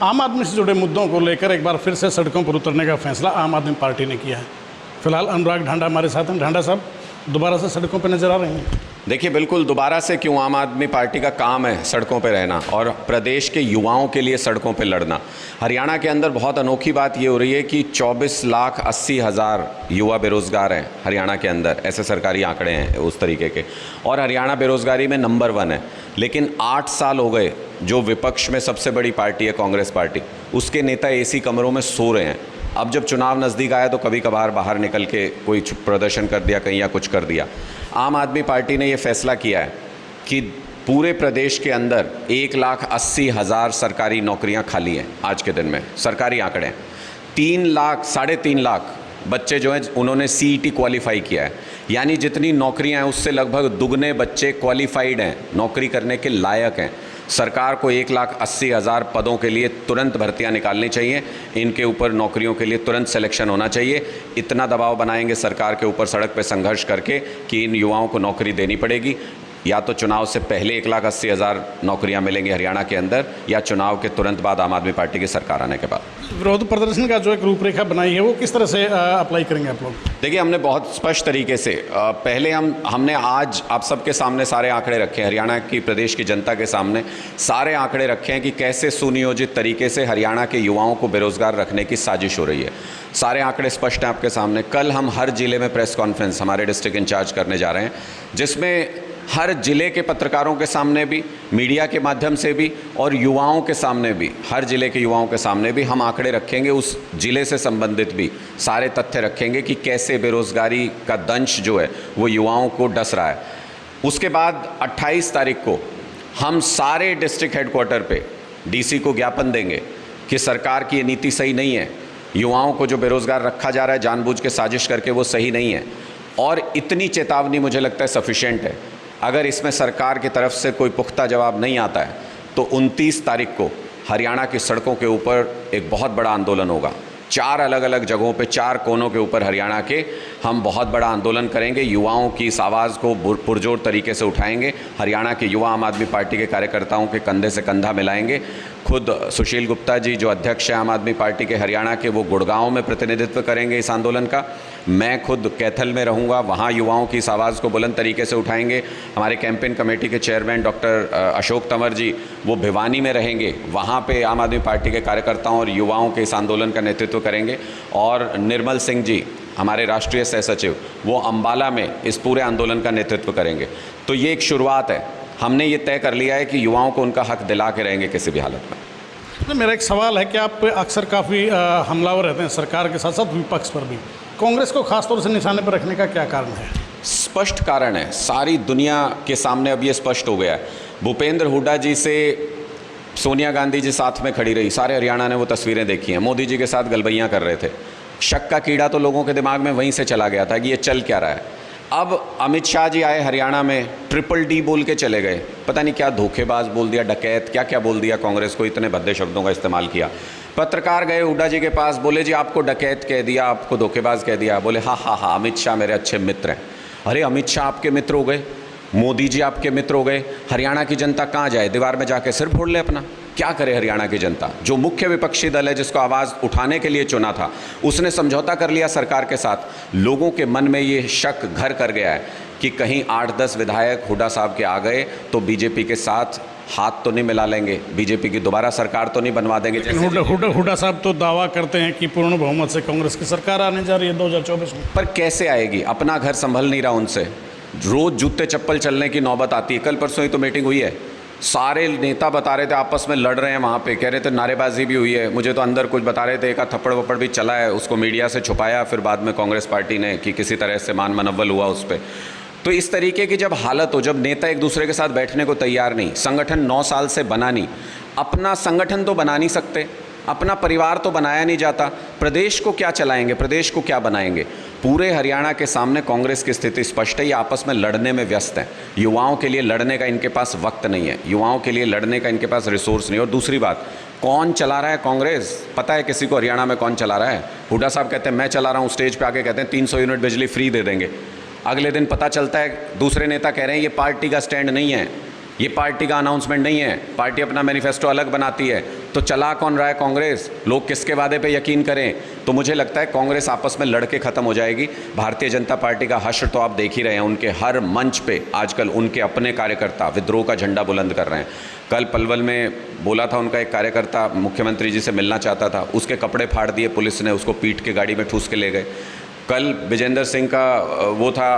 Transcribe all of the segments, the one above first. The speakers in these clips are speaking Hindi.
आम आदमी से जुड़े मुद्दों को लेकर एक बार फिर से सड़कों पर उतरने का फैसला आम आदमी पार्टी ने किया है। फिलहाल अनुराग ढांडा हमारे साथ हैं। ढांडा साहब, दोबारा से सड़कों पर नजर आ रहे हैं? देखिए, बिल्कुल दोबारा से क्यों, आम आदमी पार्टी का काम है सड़कों पे रहना और प्रदेश के युवाओं के लिए सड़कों पे लड़ना। हरियाणा के अंदर बहुत अनोखी बात ये हो रही है कि 24,80,000 युवा बेरोज़गार हैं हरियाणा के अंदर, ऐसे सरकारी आंकड़े हैं उस तरीके के, और हरियाणा बेरोज़गारी में नंबर 1 है। लेकिन 8 साल हो गए जो विपक्ष में सबसे बड़ी पार्टी है कांग्रेस पार्टी, उसके नेता एसी कमरों में सो रहे हैं। अब जब चुनाव नज़दीक आया तो कभी कभार बाहर निकल के कोई प्रदर्शन कर दिया कहीं या कुछ कर दिया। आम आदमी पार्टी ने ये फैसला किया है कि पूरे प्रदेश के अंदर 1,80,000 सरकारी नौकरियां खाली हैं आज के दिन में, सरकारी आंकड़े हैं। 3 लाख, 3.5 लाख बच्चे जो हैं उन्होंने CET क्वालिफाई किया है, यानी जितनी नौकरियां हैं उससे लगभग दुगने बच्चे क्वालिफाइड हैं, नौकरी करने के लायक हैं। सरकार को 1,80,000 पदों के लिए तुरंत भर्तियां निकालनी चाहिए, इनके ऊपर नौकरियों के लिए तुरंत सिलेक्शन होना चाहिए। इतना दबाव बनाएंगे सरकार के ऊपर सड़क पे संघर्ष करके कि इन युवाओं को नौकरी देनी पड़ेगी। या तो चुनाव से पहले 1,80,000 नौकरियां मिलेंगी हरियाणा के अंदर, या चुनाव के तुरंत बाद आम आदमी पार्टी की सरकार आने के बाद। विरोध प्रदर्शन का जो एक रूपरेखा बनाई है वो किस तरह से अप्लाई करेंगे आप लोग? देखिए, हमने बहुत स्पष्ट तरीके से पहले हमने आज आप सबके सामने सारे आंकड़े रखे हैं, हरियाणा की प्रदेश की जनता के सामने सारे आंकड़े रखे हैं कि कैसे सुनियोजित तरीके से हरियाणा के युवाओं को बेरोजगार रखने की साजिश हो रही है। सारे आंकड़े स्पष्ट हैं आपके सामने। कल हम हर जिले में प्रेस कॉन्फ्रेंस हमारे डिस्ट्रिक्ट इंचार्ज करने जा रहे हैं, जिसमें हर जिले के पत्रकारों के सामने भी, मीडिया के माध्यम से भी और युवाओं के सामने भी, हर जिले के युवाओं के सामने भी हम आंकड़े रखेंगे, उस जिले से संबंधित भी सारे तथ्य रखेंगे कि कैसे बेरोज़गारी का दंश जो है वो युवाओं को डस रहा है। उसके बाद 28 तारीख को हम सारे डिस्ट्रिक्ट हेडक्वार्टर पे DC को ज्ञापन देंगे कि सरकार की ये नीति सही नहीं है, युवाओं को जो बेरोज़गार रखा जा रहा है जानबूझ के साजिश करके, वो सही नहीं है। और इतनी चेतावनी मुझे लगता है सफिशिएंट है। अगर इसमें सरकार की तरफ से कोई पुख्ता जवाब नहीं आता है तो 29 तारीख को हरियाणा की सड़कों के ऊपर एक बहुत बड़ा आंदोलन होगा। 4 अलग अलग जगहों पे, 4 कोनों के ऊपर हरियाणा के हम बहुत बड़ा आंदोलन करेंगे। युवाओं की इस आवाज़ को पुरजोर तरीके से उठाएंगे। हरियाणा के युवा आम आदमी पार्टी के कार्यकर्ताओं के कंधे से कंधा मिलाएंगे। खुद सुशील गुप्ता जी जो अध्यक्ष हैं आम आदमी पार्टी के हरियाणा के, वो गुड़गांव में प्रतिनिधित्व करेंगे इस आंदोलन का। मैं खुद कैथल में रहूँगा, वहाँ युवाओं की इस आवाज़ को बुलंद तरीके से उठाएंगे। हमारे कैंपेन कमेटी के चेयरमैन डॉक्टर अशोक तंवर जी वो भिवानी में रहेंगे, वहाँ पे आम आदमी पार्टी के कार्यकर्ताओं और युवाओं के इस आंदोलन का नेतृत्व करेंगे। और निर्मल सिंह जी हमारे राष्ट्रीय सह सचिव, वो अम्बाला में इस पूरे आंदोलन का नेतृत्व करेंगे। तो ये एक शुरुआत है। हमने ये तय कर लिया है कि युवाओं को उनका हक दिला के रहेंगे किसी भी हालत में। मेरा एक सवाल है कि आप अक्सर काफ़ी हमलावर रहते हैं सरकार के साथ साथ विपक्ष पर भी, कांग्रेस को खासतौर से निशाने पर रखने का क्या कारण है? स्पष्ट कारण है, सारी दुनिया के सामने अब ये स्पष्ट हो गया है। भूपेंद्र हुड्डा जी से सोनिया गांधी जी साथ में खड़ी रही, सारे हरियाणा ने वो तस्वीरें देखी हैं। मोदी जी के साथ गलबैयाँ कर रहे थे। शक का कीड़ा तो लोगों के दिमाग में वहीं से चला गया था कि ये चल क्या रहा है। अब अमित शाह जी आए हरियाणा में, DDD बोल के चले गए, पता नहीं क्या धोखेबाज बोल दिया, डकैत, क्या क्या बोल दिया, कांग्रेस को इतने भद्दे शब्दों का इस्तेमाल किया। पत्रकार गए हुड्डा जी के पास, बोले जी आपको डकैत कह दिया, आपको धोखेबाज कह दिया। बोले हाँ हाँ हाँ, अमित शाह मेरे अच्छे मित्र हैं। अरे अमित शाह आपके मित्र हो गए, मोदी जी आपके मित्र हो गए, हरियाणा की जनता कहाँ जाए? दीवार में जाके सिर फोड़ ले अपना? क्या करे हरियाणा की जनता? जो मुख्य विपक्षी दल है जिसको आवाज़ उठाने के लिए चुना था, उसने समझौता कर लिया सरकार के साथ। लोगों के मन में ये शक घर कर गया है कि कहीं 8-10 विधायक हुड्डा साहब के आ गए तो बीजेपी के साथ हाथ तो नहीं मिला लेंगे, बीजेपी की दोबारा सरकार तो नहीं बनवा देंगे। हुड्डा साहब तो दावा करते हैं कि पूर्ण बहुमत से कांग्रेस की सरकार आने जा रही है 2024 में। पर कैसे आएगी? अपना घर संभल नहीं रहा उनसे, रोज़ जूते चप्पल चलने की नौबत आती है। कल परसों ही तो मीटिंग हुई है, सारे नेता बता रहे थे आपस में लड़ रहे हैं वहाँ पे, कह रहे थे नारेबाजी भी हुई है। मुझे तो अंदर कुछ बता रहे थे, एक थप्पड़ वप्पड़ भी चला है, उसको मीडिया से छुपाया फिर बाद में कांग्रेस पार्टी ने कि किसी तरह से मान मनव्वल हुआ उस पर। तो इस तरीके की जब हालत हो, जब नेता एक दूसरे के साथ बैठने को तैयार नहीं, संगठन 9 साल से बना नहीं, अपना संगठन तो बना नहीं सकते, अपना परिवार तो बनाया नहीं जाता, प्रदेश को क्या चलाएंगे, प्रदेश को क्या बनाएंगे? पूरे हरियाणा के सामने कांग्रेस की स्थिति स्पष्ट है, ये आपस में लड़ने में व्यस्त है। युवाओं के लिए लड़ने का इनके पास वक्त नहीं है, युवाओं के लिए लड़ने का इनके पास रिसोर्स नहीं है। और दूसरी बात, कौन चला रहा है कांग्रेस? पता है किसी को हरियाणा में कौन चला रहा है? हुड्डा साहब कहते हैं मैं चला रहा हूँ, स्टेज पे आके कहते हैं 300 यूनिट बिजली फ्री दे देंगे। अगले दिन पता चलता है दूसरे नेता कह रहे हैं ये पार्टी का स्टैंड नहीं है, ये पार्टी का अनाउंसमेंट नहीं है, पार्टी अपना मैनिफेस्टो अलग बनाती है। तो चला कौन रहा है कांग्रेस, लोग किसके वादे पे यकीन करें? तो मुझे लगता है कांग्रेस आपस में लड़के ख़त्म हो जाएगी। भारतीय जनता पार्टी का हश्र तो आप देख ही रहे हैं, उनके हर मंच पे आजकल उनके अपने कार्यकर्ता विद्रोह का झंडा बुलंद कर रहे हैं। कल पलवल में बोला था उनका एक कार्यकर्ता मुख्यमंत्री जी से मिलना चाहता था, उसके कपड़े फाड़ दिए पुलिस ने, उसको पीट के गाड़ी में ठूस के ले गए। कल विजेंद्र सिंह का वो था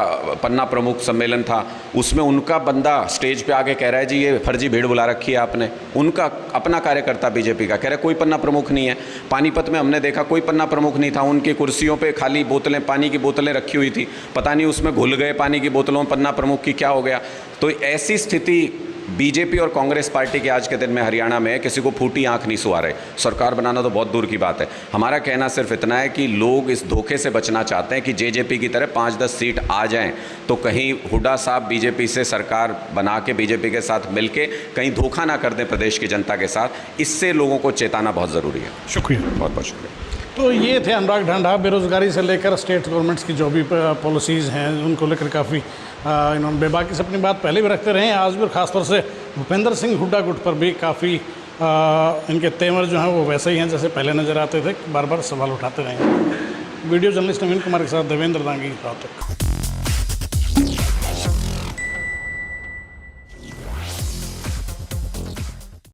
पन्ना प्रमुख सम्मेलन था, उसमें उनका बंदा स्टेज पे आके कह रहा है जी ये फर्जी भीड़ बुला रखी है आपने। उनका अपना कार्यकर्ता बीजेपी का कह रहा है कोई पन्ना प्रमुख नहीं है। पानीपत में हमने देखा कोई पन्ना प्रमुख नहीं था, उनकी कुर्सियों पे खाली बोतलें, पानी की बोतलें रखी हुई थी, पता नहीं उसमें घुल गए पानी की बोतलों में पन्ना प्रमुख की क्या हो गया। तो ऐसी स्थिति बीजेपी और कांग्रेस पार्टी के आज के दिन में हरियाणा में किसी को फूटी आंख नहीं सुहा रहे। सरकार बनाना तो बहुत दूर की बात है। हमारा कहना सिर्फ इतना है कि लोग इस धोखे से बचना चाहते हैं कि जेजेपी की तरह 5-10 सीट आ जाएं तो कहीं हुड्डा साहब बीजेपी से सरकार बना के बीजेपी के साथ मिलके कहीं धोखा ना कर दें प्रदेश की जनता के साथ। इससे लोगों को चेताना बहुत ज़रूरी है। शुक्रिया, बहुत बहुत शुक्रिया। तो ये थे अनुराग ढांडा। बेरोज़गारी से लेकर स्टेट गवर्नमेंट्स की जो भी पॉलिसीज़ हैं उनको लेकर काफ़ी इन्होंने बेबाकी से अपनी बात पहले भी रखते रहे हैं, आज भी, और ख़ासतौर से भूपेंद्र सिंह हुड्डा गुट पर भी काफ़ी इनके तेवर जो हैं वो वैसे ही हैं जैसे पहले नज़र आते थे, बार बार सवाल उठाते रहे हैं। वीडियो जर्नलिस्ट नवीन कुमार के साथ देवेंद्र दांगी, रोहतक।